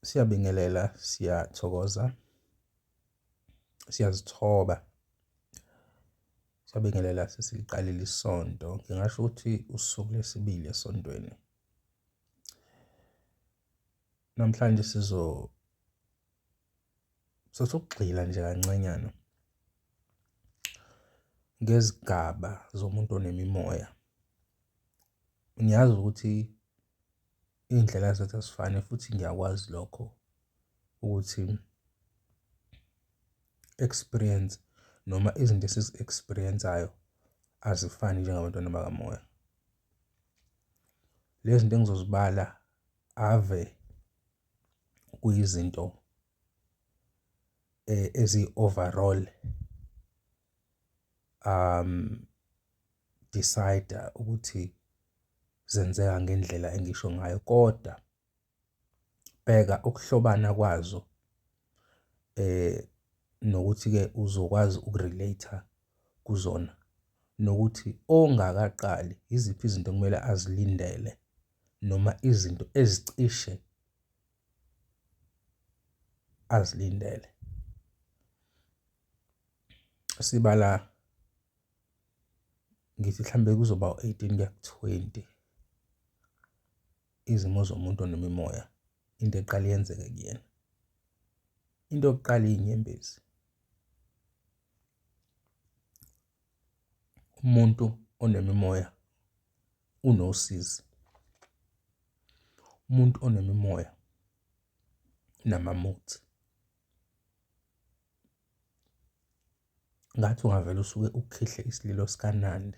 Siyabingelela, siyathokoza, siyazithoba. Siyabingelela sesiliqalile isonto. Ngingasho ukuthi usuku lwesibili esontweni. Namhlanje sokugxila nje kancenyana ngezigaba zomuntu onemimoya. Ngiyazi ukuthi iy'ndlela zethu azifani futhi ngiyakwazi lokho ukuthi experience noma izinto esizi-experience-ayo azifani njengabantwana bakamoya. Lezi zinto engizozibala ave kuyizinto ezi-overall decider ukuthi zenzeka ngendlela engisho ngayo, kodwa bheka ukuhlobana kwazo nokuthi-ke uzokwazi ukurelate-a kuzona, nokuthi ongakaqali iziphi izinto kumele azilindele noma izinto ezicishe azilindele. Sibala ngithi mhlambe kuzoba u-18 kuya ku-20 izimo zomuntu onemimoya, into eqala yenzeke kuyena. Into yokuqala iy'nyembezi. Umuntu onemimoya unosizi. Umuntu onemimoya unamamuthi. Ngathi ungavele usuke ukhihle isililo sikaNandi.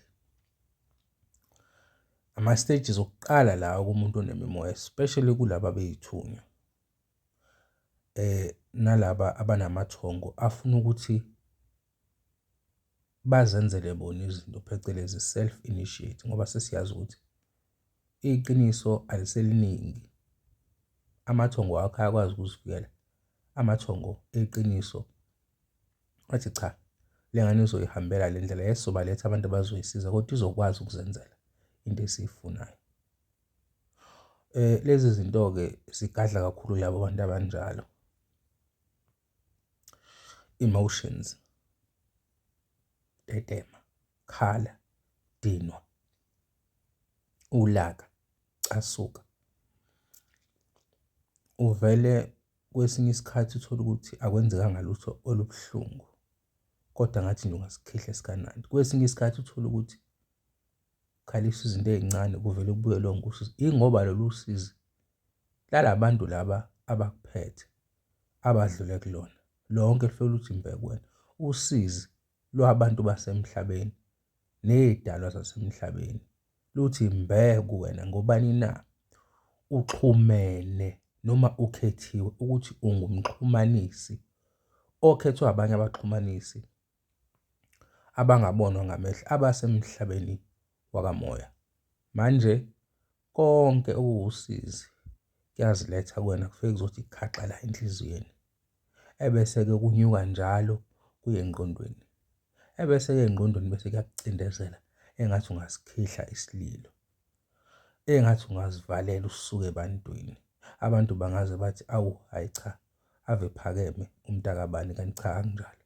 Ama-stages okuqala lawa kumuntu onemimoya, especially kulaba bey'thunywa. Nalaba abanamathongo afuna ukuthi bazenzele bona izinto phecelezi self-initiate, ngoba sesiyazi ukuthi iqiniso aliseliningi. Amathongo akho ayakwazi ukuzivikela. Amathongo eqiniso athi cha, le ngane uzoyihambela le ndlela, yesobaletha abantu abazoyisiza kodwa izokwazi ukuzenzela into esiyifunayo. Lezi zinto-ke zigadla kakhulu labo bantu abanjalo. Emotions, tetema, khala, dinwa, ulaka, casuka. Uvele kwesinye isikhathi uthole ukuthi akwenzekanga lutho olubuhlungu, kodwa ngathi nje ungasikhihla esikaNandi. Kwesinye isikhathi uthole ukuthi ukhalisa izinto ey'ncane kuvele kubuye lonke usizi. Ingoba lolu sizi lalabantu laba abakuphethe abadlule kulona lonke lufike luthi mbe kuwena. Usizi lwabantu basemhlabeni ney'dalwa zasemhlabeni luthi mbe kuwena. Ngobani na? Uxhumene noma ukhethiwe ukuthi ungumxhumanisi okhethwa abanye abaxhumanisi abangabonwa ngamehlo abasemhlabeni wakamoya. Manje konke okuwusizi kuyaziletha kuwena, kufike kuzothi khaxa la enhliziyweni. Ebese-ke kunyuka njalo kuye engqondweni. Ebese-ke engqondweni bese kuyakucindezela engathi ungasikhihla isililo, engathi ungazivalela usuke ebantwini. Abantu bangaze bathi, awu hayi cha, ave phakeme umntakabani, kanti cha akunjalo.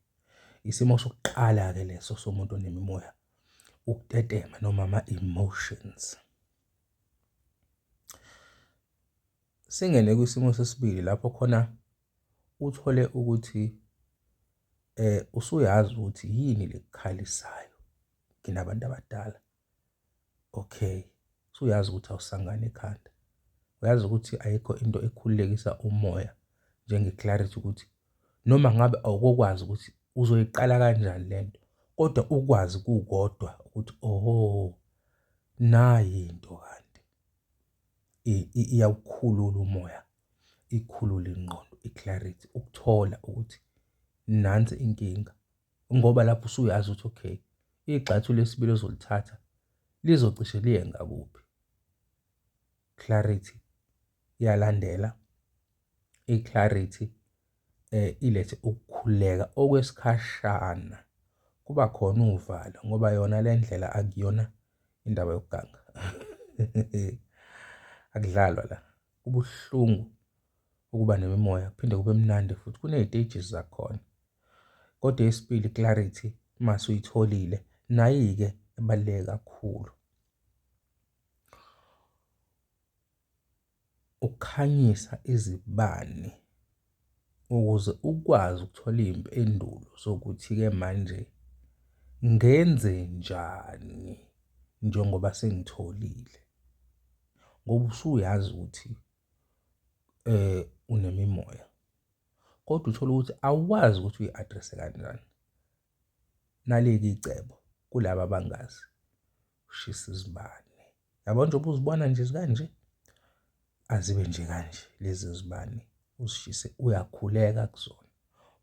Isimo sokuqala-ke leso somuntu onemimoya, ukutetema noma ama-emotions. Singene kwisimo sesibili lapho khona uthole ukuthi usuyazi ukuthi yini le kukhalisayo kinabantu abadala. Okay, usuyazi ukuthi awusangane ekhanda. Uyazi ukuthi ayikho into ekhululekisa umoya njenge-clarity, ukuthi noma ngabe awukokwazi ukuthi uzoyiqala kanjani lento, kodwa ukwazi kukodwa ukuthi oho, nayi into kanti iyawukhulula umoya, ikhulule ingqondo, i-clarity, ukuthola ukuthi nansi inkinga. Ngoba lapho usuyazi ukuthi okay, igxathu lesibili ozolithatha lizocishe liye ngakuphi. Clarity iyalandela. I-clarity ilethe ukukhululeka okwesikhashana. Kuba khona uvalo ngoba yona le ndlela akuyona indaba yokuganga. Akudlalwa la. Kubuhlungu ukuba nemimoya kuphinde kube mnandi futhi kuney'tages zakhona. Kodwa eyesibili clarity mase uyitholile nayi-ke ebaluleke kakhulu. Ukukhanyisa izibani ukuze ukwazi ukuthola iy'mpendulo zokuthi-ke manje ngenze njani njengoba sengitholile. Ngoba usuyazi ukuthi unemimoya, kodwa uthola ukuthi awazi ukuthi uyi-address-e kanjani. Nali-ke icebo kulaba abangazi, ushisa izibani. Yabo njengoba uzibona nje zikanje, azibe nje kanje lezi zibani, uzishise, uyakhuleka kuzona.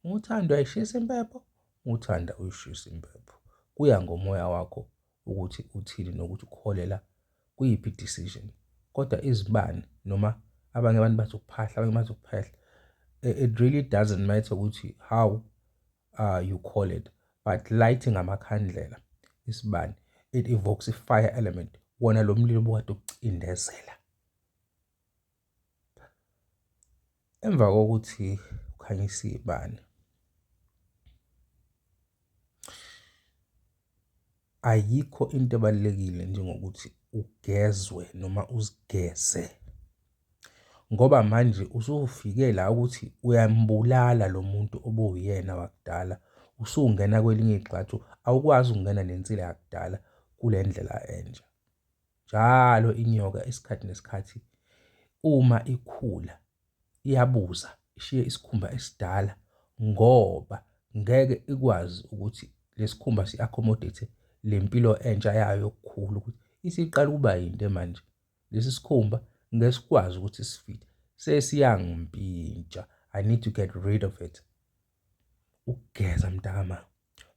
Uthanda uyayishisa impepho, uthanda uyishisa impepho. Kuya ngomoya wakho ukuthi uthini nokuthi ukholela kuyiphi i-decision. Kodwa izibani noma abanye abantu bathi ukuphahla, abanye bathi ukuphehla. It really doesn't matter ukuthi how you call it, but lighting amakhandlela, isibani, it evokes i-fire element. Wona lo mlilo obukade ukucindezela. Emva kokuthi ukhanyisa ibani, ayikho into ebalulekile njengokuthi ugezwe noma uzigeze, ngoba manje usufike la ukuthi uyambulala lo muntu obuyena wakudala, usungena kwelinye igxathu, awukwazi ukungena nensila yakudala kule ndlela entsha. Njalo inyoka isikhathi nesikhathi uma ikhula iyabuza ishiye isikhumba esidala ngoba ngeke ikwazi ukuthi lesikhumba si-accommodate le mpilo entsha yayo yokukhula ukuthi isiqala ukuba yinde manje. Lesi sikhumba ngeke sikwazi ukuthi sifithe, sesiyangimpintsha. I need to get rid of it. Ukugeza mntakama,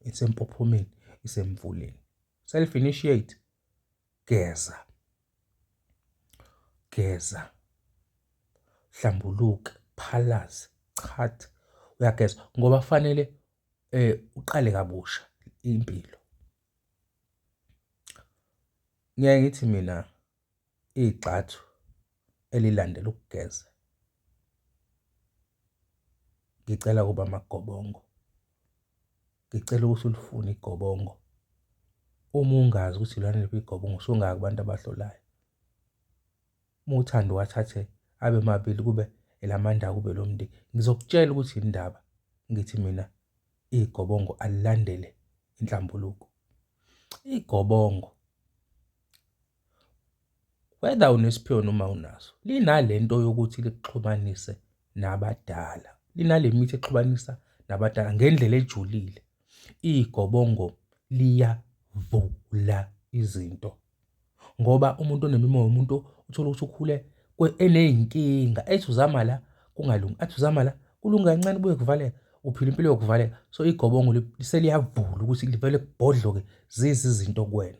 isempophomeni, isemfuleni. Self-initiate, geza. Geza. Hlambuluke, phalaze, chatha, uyageza ngoba fanele uqale kabusha impilo. Ngiyeke ngithi mina igxathu elilandela ukugeza, ngicela kuba amagobongo. Ngicela ukuthi ulifune igobongo. Uma ungazi ukuthi ilona liphi igobongo, usungaya kubantu abahlolayo. Uma uthanda uwathathe abe mabili kube elamanda kube lomndeni. Ngizokutshela ukuthi indaba ngithi mina igobongo alilandele inhlambuluko. Igobongo whether unesiphiwo noma unaso, linalento yokuthi likuxhumanise nabadala. Linale mithi exhumanisa nabadala ngendlela ejulile. Igobongo liyavula izinto ngoba umuntu onemimoya umuntu uthola ukuthi ukhule eney'nkinga, ethi uzama la kungalungi, athi uzama la kulunga kancane kubuye kuvaleka, uphila impilo yokuvaleka. So igobongo seliyavula ukuthi livele kubhodloke zizi izinto kuwena.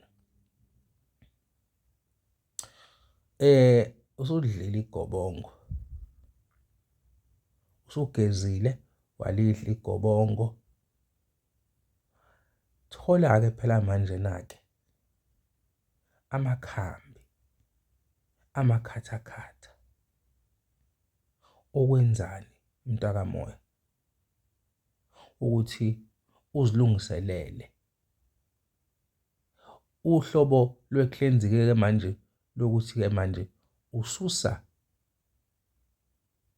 Usudlile igobongo, usugezile walidla igobongo. Thola-ke phela manje na-ke amakhambi, amakhathakhatha. Okwenzani mntakamoya? Ukuthi uzilungiselele uhlobo lwe-cleansing-ke manje lokuthi-ke manje ususa,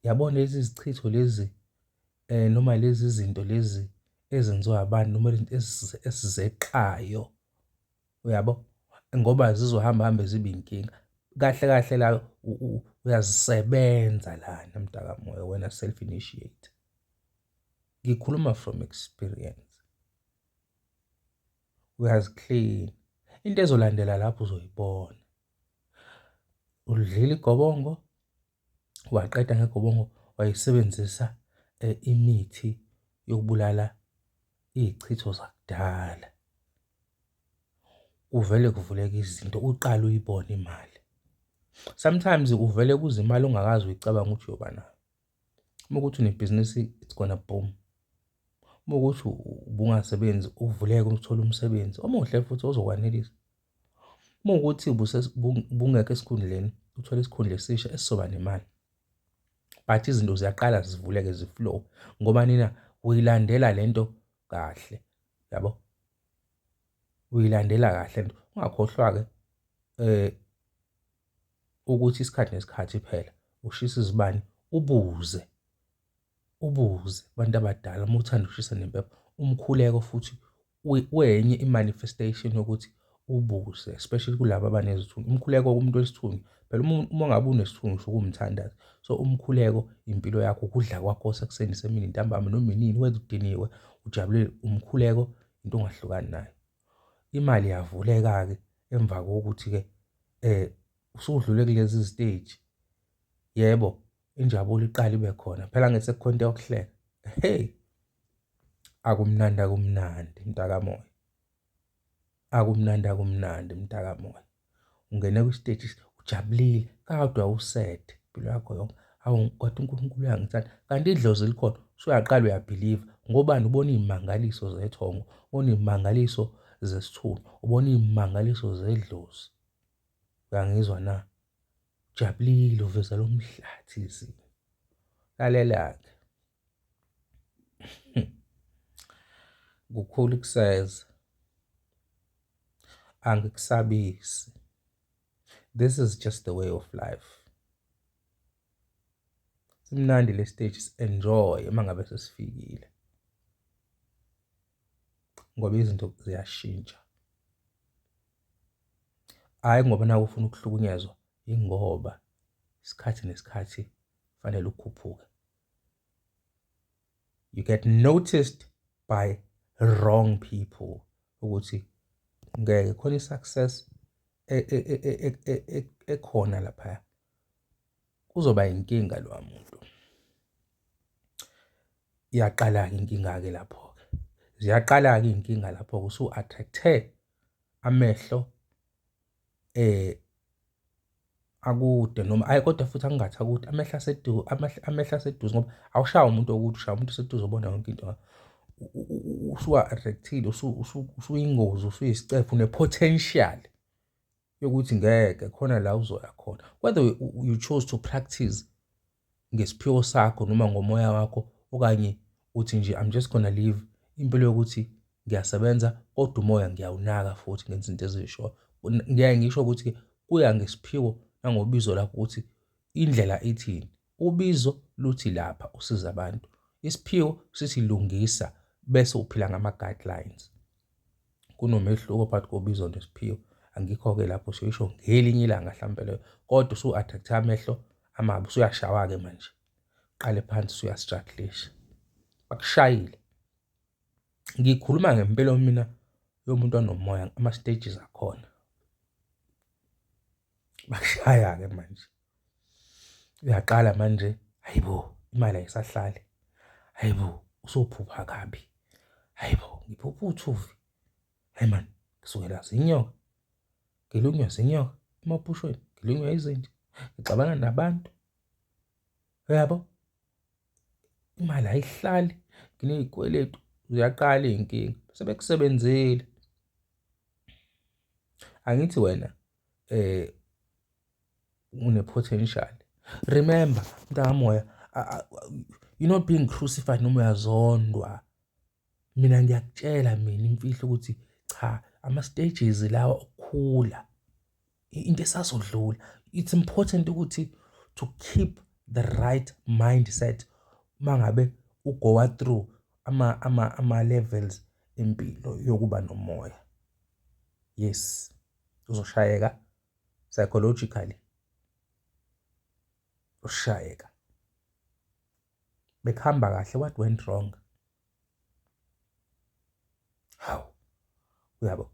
yabona lezi zichitho lezi noma lezi zinto lezi ezenziwa abantu noma lento esizeqayo, uyabo, ngoba zizohamba hambe zibe inkinga. Kahle kahle la uyazisebenza lana mntakamoya wena self-initiate. Ngikhuluma from experience. Uyazi-clean. Into ezolandela lapho uzoyibona. Ulidlile igobongo, waqeda ngegobongo wayisebenzisa imithi yokubulala iy'chitho zakudala. Uvele kuvuleke izinto, uqale uyibone imali. Sometimes uvele kuza imali ongakazi uyicabanga ukuthi uyoba nayo. Uma ukuthi unebhizinisi, it's gonna boom. Uma ukuthi ubungasebenzi, uvuleke uthole umsebenzi omuhle futhi ozokwanelisa. Uma ukuthi bungekho esikhundleni, uthole isikhundla esisha esizoba nemali. but izinto ziyaqala zivuleke ziflow ngoba nina uyilandela lento kahle, yabo? Uyilandela kahle lento. Ungakhohlwa-ke ukuthi isikhathi nesikhathi phela ushisa izibani ubuze abantu abadala uma uthanda ukushisa nempepho umkhuleko futhi uyenye i-manifestation yokuthi ubuze, especially kulabo abanezithunywa. Umkhuleko kumuntu wesithunywa phela uma ngabe unesithunywa usuke uwumthandazi. So umkhuleko impilo yakho, ukudla kwakho kwasekuseni nasemini ntambama noma inini wenza udiniwe ujabulile, umkhuleko into ongahlukani nayo. Imali iyavuleka-ke emva kokuthi-ke usudlule kulezi stage. Yebo, injabulo iqala ibe khona phela angithi sekukhona into yokuhleka. Hey, akumnandi mntakamoya, akumnandi mntakamoya. Ungene kwisiteji ujabulile kodwa awused impilo yakho yonke, hawu kodwa uNkulunkulu uyangithanda. Kanti idlozi likhona usuyaqala uyabhiliva ngobani? Ubona iy'mangaliso zethongo, ubona iy'mangaliso zesithunywa, ubona iy'mangaliso zedlozi. Uyangizwa na? Ujabulile uvezela umhlathi izinyo. Lalela-ke kukhulu ukuseza, angikusabisi. This is just the way of life. Simnandi le stage, si-enjoy uma ngabe sesifikile ngoba izinto ziyashintsha. Hhayi ngoba nawe ufuna ukuhlukunyezwa, ingoba isikhathi nesikhathi fanele ukhuphuke. You get noticed by wrong people ukuthi ngeke khona i-success ekhona laphaya. Kuzoba inkinga loya muntu. Iyaqala-ke inkinga-ke lapho-ke. Ziyaqala-ke iy'nkinga lapho-ke usu-attract-e amehlo akude noma hhayi kodwa futhi angingathi akude, amehlo aseduze ngoba awushayi umuntu okude, ushaya umuntu oseduze ubona yonke into. Usuwa-attract-ile, usuyingozi, usuyisicefe, une-potential yokuthi ngeke khona la uzoya khona. Whether you chose to practice ngesiphiwo sakho noma ngomoya wakho okanye uthi nje I'm just gonna live impilo yokuthi ngiyasebenza kodwa umoya ngiyawunaka futhi ngenza izinto ezisho. Ngiyaye ngisho ukuthi kuya ngesiphiwo nangobizo lakho ukuthi indlela ithini. Ubizo luthi lapha usiza abantu, isiphiwo sithi lungisa bese uphila ngama-guidelines. Kunomehluko phakathi kobizo nesiphiwo. Angikho-ke lapho siyisho ngelinye ilanga mhlampe leyo kodwa usu-attract-e amehlo amabi, usuyashawa-ke manje. Qale phansi usuyastruggle-isha bakushayile. Ngikhuluma ngempilo mina yomuntu onomoya, ama-stages akhona. Bakushaya-ke manje. Uyaqala manje, hayibo, imali ayisahlali. Hayibo, usuphupha kabi. Hayibo, ngiphupha uthuvi. Hayi mani, ngisukela zinyoka, ngilunywa zinyoka emaphushweni, ngilunywa izinja, ngixabana nabantu. Uyabo? Imali ayihlali, nginey'kweletu, ziyaqala iy'nkinga, sebekusebenzile. Angithi wena une-potential. Remember, mntakamoya, you're not being crucified noma uyazondwa. Mina ngiyakutshela mina imfihlo ukuthi cha, ama-stages lawa okukhula, into esazodlula. It's important ukuthi to keep the right mindset uma ngabe ugowa through ama-levels empilo yokuba nomoya. Yes, uzoshayeka psychologically, ushayeka. Bekuhamba kahle, what went wrong? Hawu, uyabo,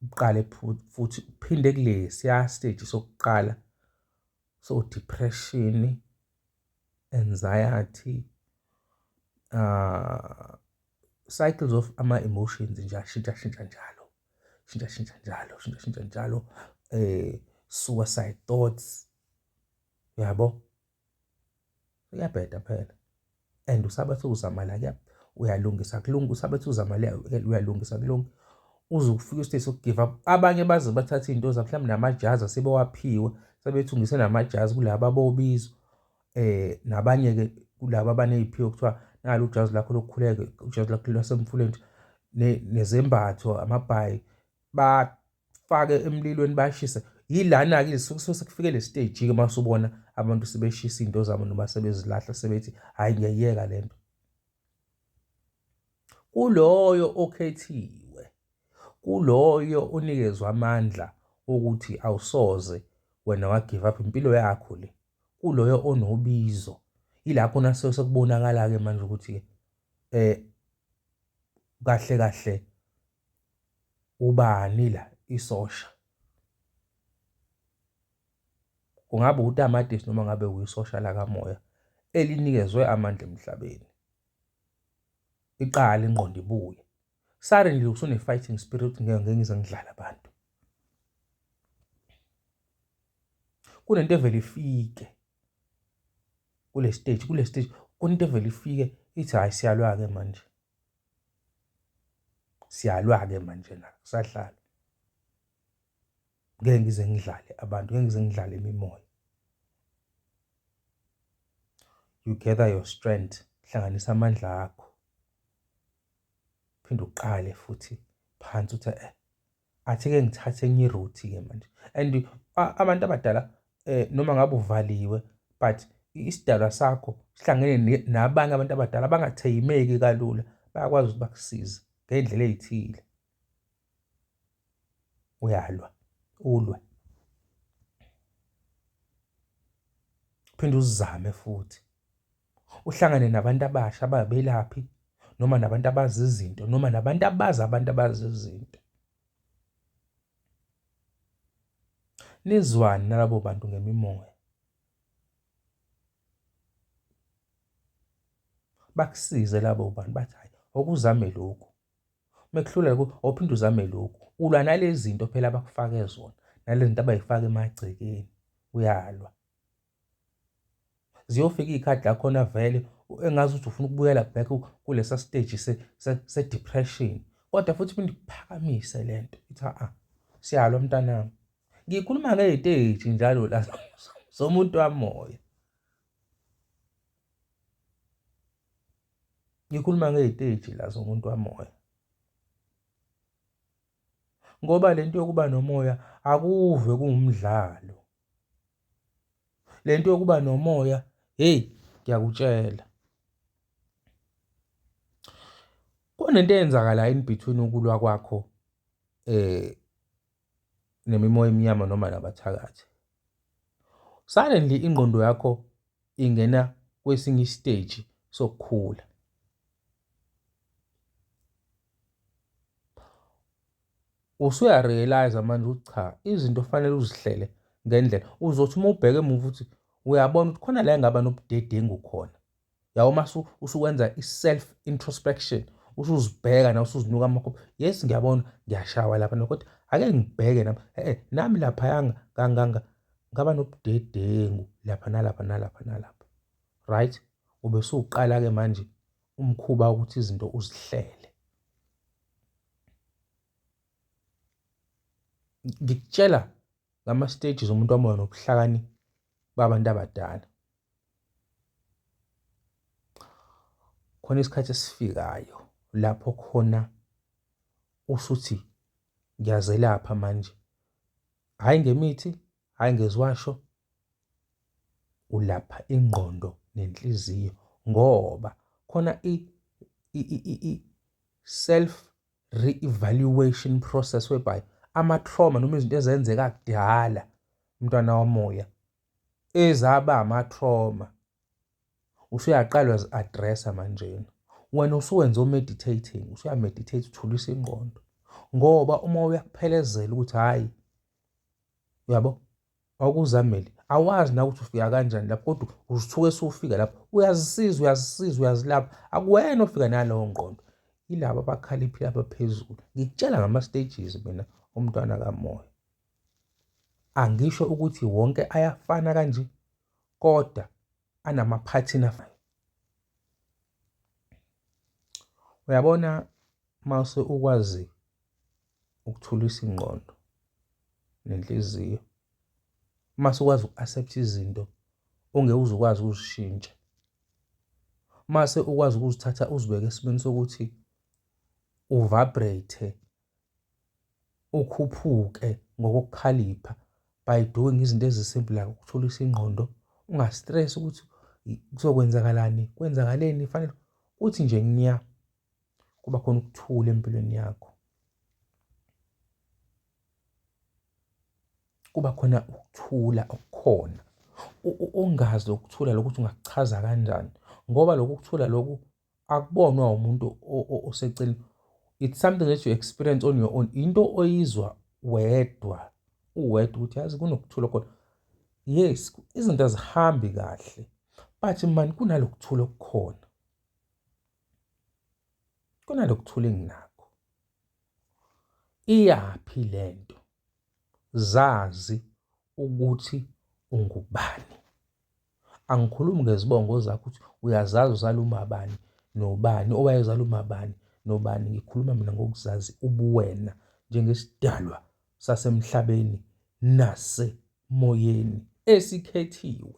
uqale futhi uphinde kulesiya stage sokuqala so-depression, anxiety, cycles of ama-emotions nje ashintsha njalo, suicide thoughts, uyabo, uyabheda phela and usabathe uzama la uyalungisa kulunga, usabathe uzama la uyalungisa kulunga, uze ufike isiteji soku-give up. Abanye baze bathathe iy'nto zabo mhlawumbe namajazi asebewaphiwe sebethungise namajazi kulaba bobizwa Nabanye-ke kulaba abaney'phiwo kuthiwa nalo ujazi lakho lokukhuleka, ujazi lakho lwasemfuleni nezembatho, amabhayi, bafake emlilweni bashise. Yilana-ke suke sekufike le stage-ke uma usubona abantu sebeshisa iy'nto zabo noma sebezilahla sebethi hhayi ngiyayiyeka le nto. Kuloyo okhethiwe, kuloyo onikezwe amandla ukuthi awusoze wena wa-give up impilo yakho le, kuloyo onobizo, ilapho nase sekubonakala-ke manje ukuthi kahle kahle ubani la isosha. Kungaba utamatisi noma ngabe uyisosha lakamoya elinikezwe amandla emhlabeni. Iqala ingqondo ibuye. Suddenly usune-fighting spirit, ngeke ngize ngidlale abantu. Kunento evele ifike kule stage, kunento evele ifike ithi hhayi siyalwa-ke manje. Siyalwa-ke manje la, kusadlala. Ngeke ngize ngidlale abantu, ngeke ngize ngidlale imimoya. You gather your strength, hlanganisa amandla akho. Phinde uqale futhi phansi uthi athi-ke ngithathe enye iroute-ke manje. And abantu abadala noma ngabe uvaliwe but isidalwa sakho sihlangene nabanye abantu abadala abangatheyimeki kalula, bayakwazi ukuthi bakusize ngey'ndlela ey'thile. Uyalwa, ulwe. Phinde uzizame futhi. Uhlangane nabantu abasha ababelaphi noma nabantu abazi izinto noma nabantu abazi abantu abazi izinto. Nizwane nalabo bantu ngemimoya. Bakusize labo bantu bathi hayi okuzame lokhu. Mekuhlulela lokhu awuphinde uzame lokhu. Ulwa nalezi zinto phela abakufake zona, nalezi zinto abay'faka emagcekeni. Uyalwa. Ziyofika iy'khathi la khona vele engazi ukuthi ufuna ukubuyela back kulesa stage se-depression. Kodwa futhi uphinde ukuphakamise le nto. Ithi siyalwa mntanami. Ngikhuluma ngey'teji njalo la zomuntu wamoya. Ngikhuluma ngey'teji la zomuntu wamoya. Ngoba le nto yokuba nomoya akuve kuwumdlalo. Le nto yokuba nomoya, hey, ngiyakutshela. Kunento eyenzakalayo in between ukulwa kwakho nemimoya emnyama noma nabathakathi. Suddenly ingqondo yakho ingena kwesinye istage sokukhula. Usuya-realize manje ukuthi cha, izinto kufanele uzihlele ngendlela. Uzothi uma ubheke emuva ukuthi uyabona ukuthi khona la engaba nobudedengu khona. Yawo mase usukwenza i-self introspection, usuzibheka na usuzinuka amakhono. Yes, ngiyabona ngiyashawa lapha kodwa ake ngibheke nami. Nami laphayanga ngaba nobudedengu lapha nalapha nalapha nalapha. Right? Ube usuqala-ke manje umkhuba ukuthi izinto uzihlele. Ngikutshela ngama-stages omuntu wamoya nobuhlakani babantu abadala. Khona isikhathi esifikayo lapho khona usuthi ngiyazelapha manje. Hhayi ngemithi, hhayi ngeziwasho, ulapha ingqondo nenhliziyo ngoba khona i-self re-evaluation process whereby ama-trauma noma izinto ezenzeka kudala umntwana wamoya ezaba ama-trauma usuyaqala uyazi-addressa manjena. Wena usuwenze o-meditating, usuyameditate uthulisa ingqondo ngoba uma uyakuphelezela ukuthi hhayi, uyabo, awukuzamele, awazi na ukuthi ufika kanjani lapho kodwa uzithuke sewufika lapho. Uyazisiza, uyazilapha. Akuwena ofika nalowo ngqondo, yilabo abakhaliphile abaphezulu. Ngikutshela ngama-stages mina umntwana kamoya. Angisho ukuthi wonke ayafana kanje kodwa anamaphathini afanayo. Uyabona mase ukwazi ukuthulisa ingqondo nenhliziyo, mase ukwazi uku-accept izinto ongeke uze ukwazi ukuzishintsha. Mase ukwazi ukuzithatha uzibeke esimeni sokuthi uvibrate, ukhuphuke ngokukhalipha by doing izinto ezisimple like ukuthulisa ingqondo, ungastress ukuthi kuzokwenzakalani, kwenzakaleni, fanele uthi nje nya, kuba khona ukuthula empilweni yakho. Kuba khona ukuthula okukhona. Ungazi ukuthula lokuthi ungakuchaza kanjani, ngoba lokhu kuthula lokhu akubonwa umuntu oseceleni. It's something that you experience on your own. Into oyizwa wedwa, uwedwa ukuthi yazi kunokuthula khona. Yes, izinto azihambi kahle, but man kunalokuthula okukhona. Kunalokuthula enginakho. Iyaphi lento? Zazi ukuthi ungubani. Angikhulumi ngezibongo zakho ukuthi uyazazi uzala umabani nobani, owayezala umabani nobani. Ngikhuluma mina ngokuzazi ubuwena njengesidalwa sasemhlabeni nasemoyeni esikhethiwe.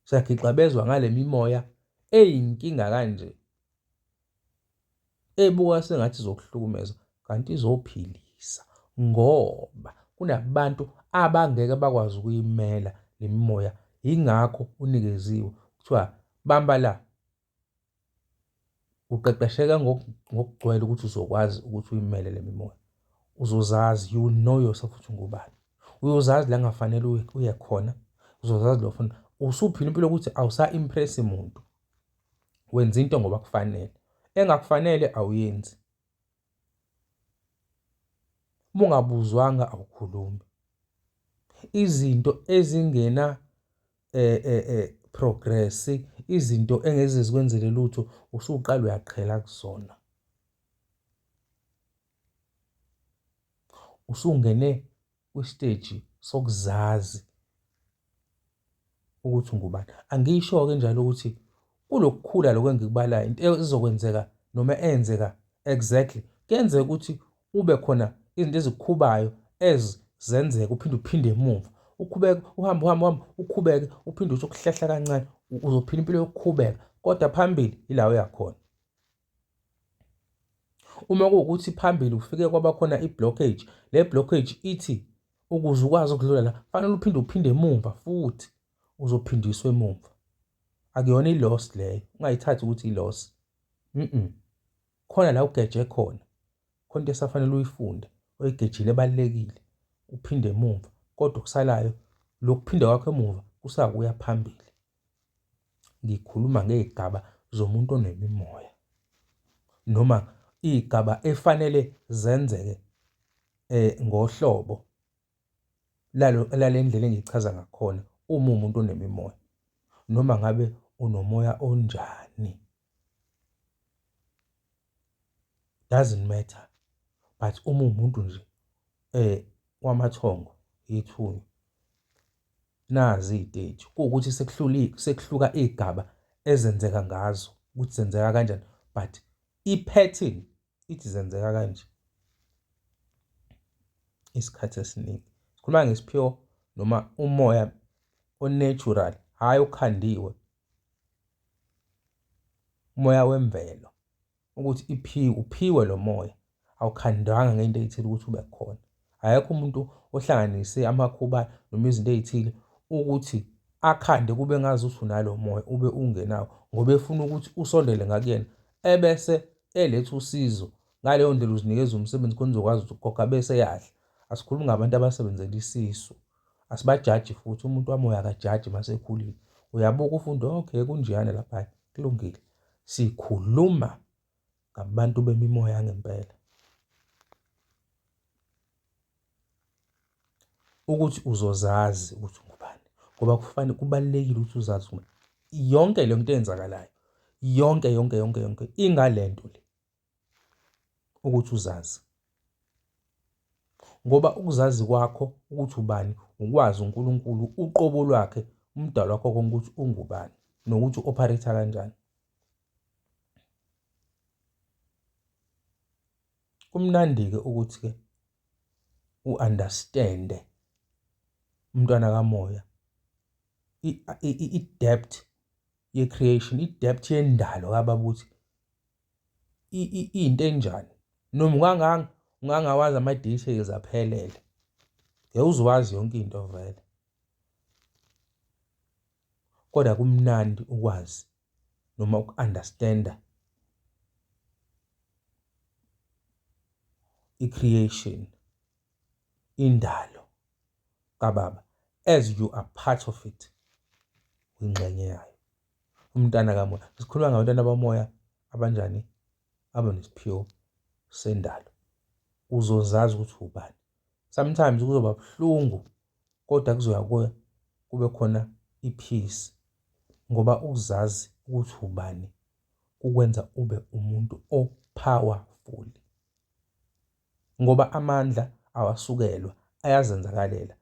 Siyakhixabezwa ngale mimoya eyinkinga kanje, ebuka sengathi izokuhlukumeza kanti izophilisa, ngoba kunabantu abangeke bakwazi ukuyimela le mimoya. Yingakho unikeziwe kuthiwa bamba la, uqeqesheka ngokugcwele ukuthi uzokwazi ukuthi uyimele le mimoya. Uzozazi, you know yourself ukuthi ungubani. Uyozazi la ngafanele uye khona, uzozazi lo funa. Usuphila impilo ukuthi awusa-impress umuntu, wenza into ngoba kufanele, engakufanele awuyenzi. Uma ungabuzwanga awukhulumi. Izinto ezingena progress, izinto engeze zikwenzele lutho, usuqala uyaqhela kuzona. Usungene kwistage sokuzazi ukuthi ungubani. Angisho-ke njalo ukuthi kulokukhula lokho engikubalayo, into ezizokwenzeka noma enzeka exactly, kuyenzeka ukuthi ube khona izinto ezikukhubayo ezenzeka uphinde emuva. Uqhubeke uhambe uqhubeke uphinde uthi ukuhlehla kancane, uzophila impilo yokukhubeka, kodwa phambili ila uyakhona. Uma kuwukuthi phambili ufike kwaba khona i-blockage, le blockage ithi ukuze ukwazi ukudlula la fanele uphinde emuva futhi uzophindiswa emuva. Akuyona i-loss leyo, ungayithathi ukuthi i-loss. Khona la ugeje khona, khona into esafanele uyifunde, oyigejile ebalulekile, uphinde emuva, kodwa okusalayo lokuphinda kwakho emuva kusakuya phambili. Ngikhuluma ngey'gaba zomuntu onemimoya, noma iy'gaba efanele zenzeke ngohlobo lale ndlela engiyichaza ngakhona uma umuntu onemimoya, noma ngabe unomoya onjani. Doesn't matter, but uma umuntu nje wamathongo yethunya, nazi iy'teji, kuwukuthi sekuhluka iy'gaba ezenzeka ngazo ukuthi zenzeka kanjani, but i-pattern ithi zenzeka kanje. Isikhathi esiningi sikhuluma ngesiphiwo noma umoya o-natural, hhayi okhandiwe, umoya wemvelo, ukuthi uphiwe lo moya, awukhandwanga ngento ey'thile ukuthi ube khona. Akekho umuntu ohlanganise amakhuba noma izinto ey'thile ukuthi akhande kube ngazuthi unalo moya ube ungenawo, ngoba efuna ukuthi usondele ngakuyena, ebese eletha usizo. Ngaleyo ndlela uzinikeza umsebenzi khona uzokwazi ukuthi ukhokha bese yadla. Asikhulumi ngabantu abasebenzela isisu, asibajaji futhi. Umuntu wamoya akajaji mase ekhulile, uyabuka ufunde okay kunjeyana lapha, kulungile. Sikhuluma ngabantu bemimoya yangempela, ukuthi uzozazi ukuthi ungubani, ngoba kubalulekile ukuthi uzazi ukuthi yonke le nto eyenzakalayo, yonke ingalento le ukuthi uzazi. Ngoba ukuzazi kwakho ukuthi ubani, ukwazi uNkulunkulu uqobo lwakhe, umdali wakho konke ukuthi ungubani nokuthi u-operate kanjani. Kumnandi-ke ukuthi-ke u-understand umntwana kamoya i-depth ye-creation, i-depth yendalo kababa ukuthi into enjani. Noma ungangawazi ama-details aphelele, ngeke uzowazi yonke into vele, kodwa kumnandi ukwazi noma uku-understand-a i-creation, indalo kababa, as you are part of it, ingxenye yayo. Umntana kamoya, sikhuluma ngabantwana bamoya abanjani, abanesiphiwo sendalo. Uzozazi ukuthi ubani. Sometimes kuzoba buhlungu, kodwa kuzoya kube khona i-peace, ngoba uzazi ukuthi ubani kukwenza ube umuntu o-powerful, ngoba amandla awasukelwa, ayazenzakalela.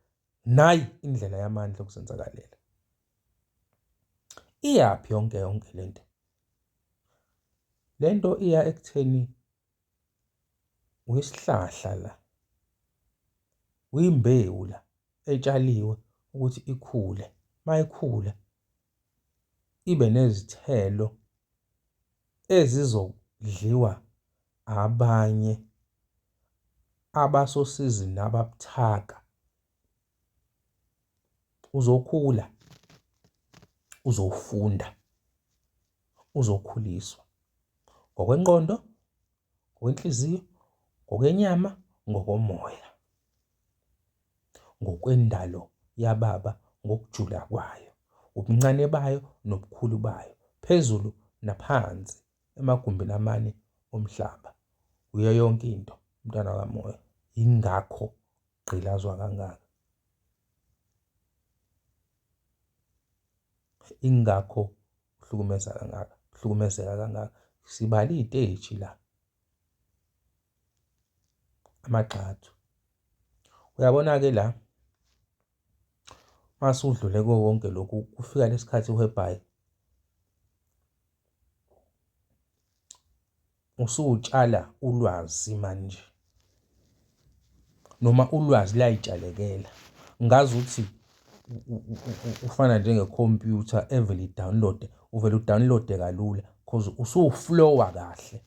Nayi indlela yamandla okuzenzakalela. Iyaphi yonke lento? Lento iya ekutheni uyisihlahla la, uyimbewu la etshaliwe ukuthi ikhule. Mayikhula ibe nezithelo ezizodliwa abanye abasosizini nababuthaka. Uzokhula, uzofunda, uzokhuliswa ngokwengqondo, ngokwenhliziyo, ngokwenyama, ngokomoya, ngokwendalo yababa, ngokujula kwayo, ubuncane bayo nobukhulu bayo, phezulu naphansi, emagumbini amane omhlaba, uyo yonke into, umntwana kamoya. Ingakho gqilazwa kangaka, ingakho uhlukumezeka kangaka. Sibala iy'teji la, amagxathu. Uyabona-ke la, mase udlule kuwo wonke lokhu, kufika lesikhathi whereby usutshala ulwazi manje, noma ulwazi lay'tshalekela. Ngazi ukuthi ufana njengekhompyutha evele i-download-e, uvele u-download-e kalula because usuflowa kahle.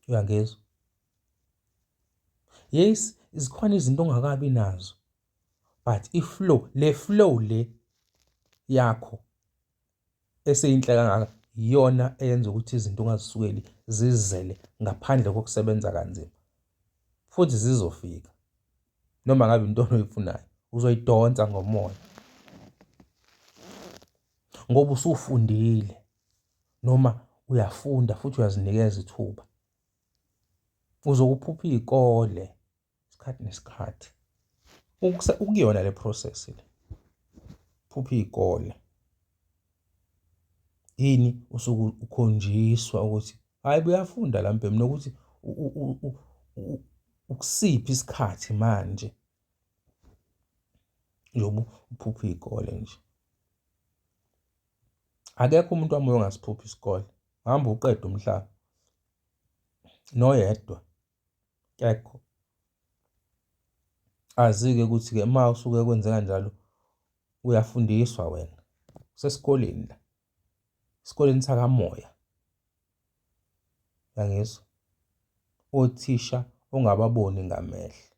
Uyangizwa? Yes, zikhona izinto ongakabi nazo, but le flow le yakho eseyinhle kangaka iyona eyenza ukuthi izinto ungazisukeli zizele ngaphandle kokusebenza kanzima, futhi zizofika. Noma ngabe into oyifunayo uzoyidonsa ngomoya, ngoba usufundile noma uyafunda futhi uyazinikeza ithuba. Uzokuphupha iy'kole isikhathi nesikhathi ukuyona le process le, phupha iy'kole. Yini usuke ukhonjiswa ukuthi hhayi buyafunda la mpemvu, nokuthi ukusiphi isikhathi manje njengoba uphupha iy'kole nje. Akekho umuntu wamoya ongasiphuphi isikole, hamba uqede umhlaba noyedwa, kekho. Azi-ke ukuthi-ke uma usuke kwenzeka njalo uyafundiswa wena usesikoleni la, esikoleni sakamoya. Uyangizwa? Othisha ongababoni ngamehlo,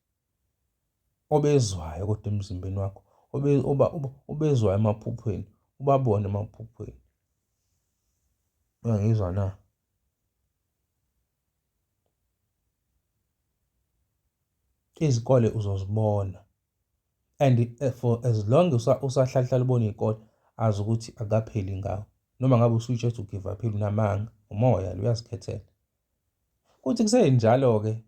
obezwayo kodwa emzimbeni wakho, obezwayo emaphuphweni, ubabone emaphuphweni. Uyangizwa na? Izikole uzozibona, and for as long usahlala ubona iy'kole, azi ukuthi akapheli ngawo. Noma ngabe usuyitshe to give up, unamanga, umoya lo uyazikhethela. Kuthi kusenjalo-ke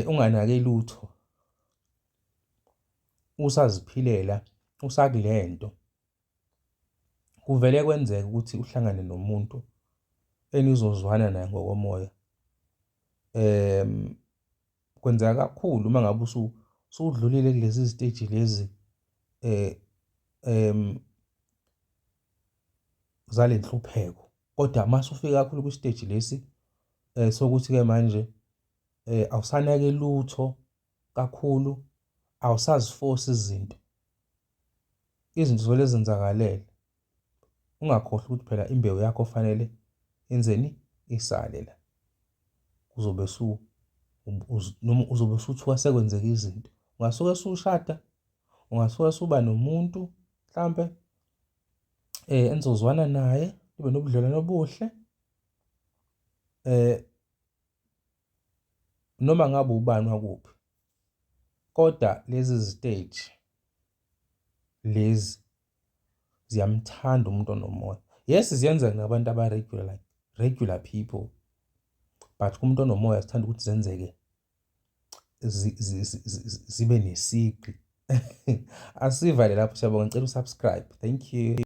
unganake lutho, usaziphilela, usakule nto, kuvele kwenzeke ukuthi uhlangane nomuntu enizozwana naye ngokomoya. Kwenzeka kakhulu uma ngabe usudlulile kulezi ziteji lezi zale nhlupheko, kodwa mase ufika kakhulu kwisiteji lesi sokuthi-ke manje awusanake lutho kakhulu, awusaziforce izinto. Izinto zivele zenzakalele. Ungakhohlwa ukuthi phela imbewu yakho kufanele yenzeni isale la. Uzobe noma uzobe usuthuka sekwenzeka izinto. Ungasuke usushada, ungasuke usuba nomuntu mhlampe enizozwana naye, ube nobudlelwano obuhle. Noma ngabe ubani wakuphi. Kodwa lezi ziteji lezi ziyamthanda umuntu onomoya. Yes, ziyenzeka nabantu aba-regular, like regular people. But kumuntu onomoya sithanda ukuthi zenzeke zibe nesigqi. Asivale lapho, siyabonga, ngicela usubscribe. Thank you.